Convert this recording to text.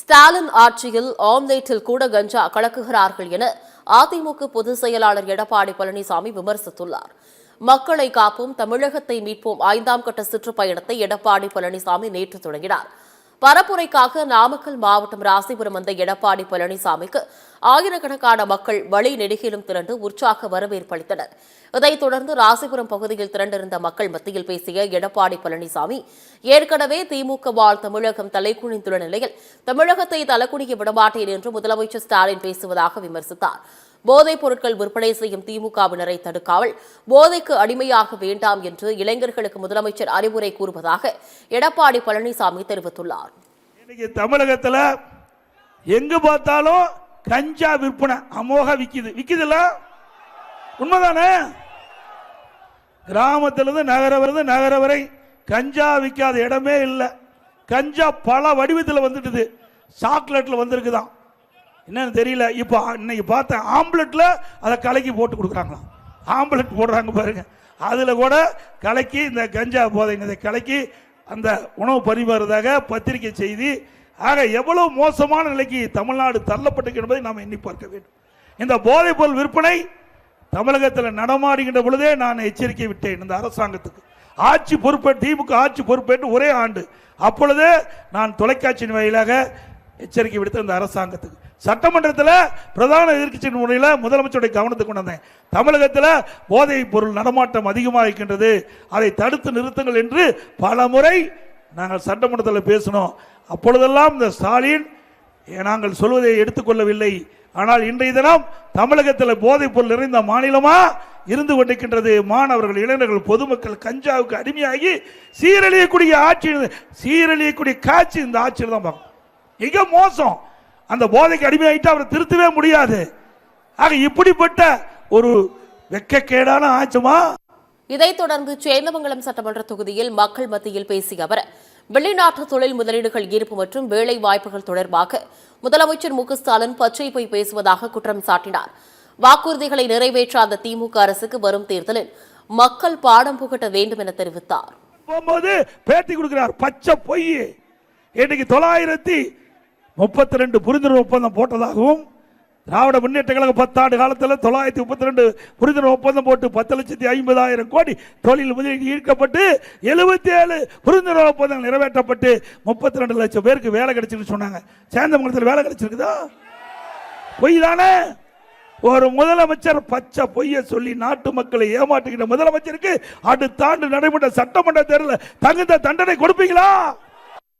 ஸ்டாலின் ஆட்சியில் ஆம்லேட்டில் கூட கஞ்சா கலக்குகிறார்கள் என அதிமுக பொதுச் செயலாளர் எடப்பாடி பழனிசாமி விமர்சித்துள்ளார். மக்களை காப்போம், தமிழகத்தை மீட்போம் 5ஆம் கட்ட சுற்றுப்பயணத்தை எடப்பாடி பழனிசாமி நேற்று தொடங்கினார். பரப்புரைக்காக நாமக்கல் மாவட்டம் ராசிபுரம் வந்த எடப்பாடி பழனிசாமிக்கு ஆயிரக்கணக்கான மக்கள் வழி நெடுகிலும் திரண்டு உற்சாக வரவேற்பு அளித்தனர். இதைத் தொடர்ந்து ராசிபுரம் பகுதியில் திரண்டிருந்த மக்கள் மத்தியில் பேசிய எடப்பாடி பழனிசாமி, ஏற்கனவே திமுகவால் தமிழகம் தலைக்குனிந்துள்ள நிலையில் தமிழகத்தை தலைக்குனிய விடமாட்டேன் என்று முதலமைச்சர் ஸ்டாலின் பேசுவதாக விமர்சித்தார். போதைப் பொருட்கள் விற்பனை செய்யும் திமுகவினரை தடுக்காமல் போதைக்கு அடிமையாக வேண்டாம் என்று இளைஞர்களுக்கு முதலமைச்சர் அறிவுரை கூறுவதாக எடப்பாடி பழனிசாமி தெரிவித்துள்ளார். தமிழகத்தில் எங்கு பார்த்தாலும் கஞ்சா விற்பனை அமோக விக்குதுல்ல, உண்மைதானே? கிராமத்திலிருந்து நகர வரை கஞ்சா விற்காத இடமே இல்லை. கஞ்சா பல வடிவத்தில் வந்துட்டு, சாக்லேட்ல வந்திருக்குதான், என்னன்னு தெரியல. இப்போ இன்னைக்கு பார்த்தேன், ஆம்லெட்ல அதை கலக்கி போட்டு கொடுக்குறாங்க. ஆம்லெட் போடுறாங்க பாருங்க, அதுல கூட கலக்கி இந்த கஞ்சா போதை கலக்கி அந்த உணவு பரிமாறுவதாக பத்திரிகை செய்தி. ஆக எவ்வளவு மோசமான நிலைக்கு தமிழ்நாடு தள்ளப்பட்டிருக்கு என்பதை நாம் எண்ணி பார்க்க வேண்டும். இந்த போதைப் பொருள் விற்பனை தமிழகத்தில் நடமாடுகின்ற பொழுதே நான் எச்சரிக்கை விட்டேன் இந்த அரசாங்கத்துக்கு. ஆட்சி பொறுப்பேற்று திமுக ஆட்சி பொறுப்பேற்று ஒரே ஆண்டு, அப்பொழுதே நான் தொலைக்காட்சியின் வாயிலாக எச்சரிக்கை விடுத்த இந்த அரசாங்கத்துக்கு. சட்டமன்றத்தில் பிரதான எதிர்க்கட்சி முறையில் முதலமைச்சருடைய கவனத்துக்கு கொண்டு வந்தேன். தமிழகத்தில் போதைப் பொருள் நடமாட்டம் அதிகமாக இருக்கின்றது, அதை தடுத்து நிறுத்துங்கள் என்று பல முறை நாங்கள் சட்டமன்றத்தில் பேசினோம். அப்பொழுதெல்லாம் இந்த ஸ்டாலின் நாங்கள் சொல்வதை எடுத்துக்கொள்ளவில்லை. ஆனால் இன்றைய தினம் தமிழகத்தில் போதைப் பொருள் நிறைந்த மாநிலமா இருந்து கொண்டிருக்கின்றது. மாணவர்கள், இளைஞர்கள், பொதுமக்கள் கஞ்சாவுக்கு அடிமையாகி சீரழியக்கூடிய ஆட்சி, சீரழியக்கூடிய காட்சி இந்த ஆட்சியில் தான் பார்க்கணும். மிக மோசம். அந்த போதைக்கு அடிமையாயிட்டு அவரை திருத்தவே முடியாது. ஆக இப்படிப்பட்ட ஒரு வெட்கக்கேடான ஆட்சிமா. இதைத் தொடர்ந்து சேந்தமங்கலம் சட்டமன்ற தொகுதியில் மக்கள் மத்தியில் பேசிய அவர், வெளிநாட்டு தொழில் முதலீடுகள் ஈர்ப்பு மற்றும் வேலை வாய்ப்புகள் தொடர்பாக முதலமைச்சர் மு க ஸ்டாலின் பச்சை பொய் பேசுவதாக குற்றம் சாட்டினார். வாக்குறுதிகளை நிறைவேற்றாத திமுக அரசுக்கு வரும் தேர்தலில் மக்கள் பாடம் புகட்ட வேண்டும் என தெரிவித்தார். பேட்டி கொடுக்கிறார், பச்சை பொய். இன்னைக்கு 932 புரிந்துணர்வு ஒப்பந்தம் போட்டதாகவும், திராவிட முன்னேற்ற கழக 10 ஆண்டு காலத்தில் 932 புரிந்துணர்வு ஒப்பந்தம் போட்டு 10,50,000 கோடி தொழில் முதலீடு ஈர்க்கப்பட்டு 77 புரிந்துணர்வு ஒப்பந்தங்கள் நிறைவேற்றப்பட்டு 32 லட்சம் பேருக்கு வேலை கிடைச்சிருக்கு சொன்னாங்க. சேந்தமங்கலத்தில் வேலை கிடைச்சிருக்குதா? பொய் தானே. ஒரு முதலமைச்சர் பச்சை பொய்ய சொல்லி நாட்டு மக்களை ஏமாற்றுகின்ற முதலமைச்சருக்கு அடுத்த ஆண்டு நடைபெற்ற சட்டமன்ற தேர்தலில் தகுந்த தண்டனை கொடுப்பீங்களா?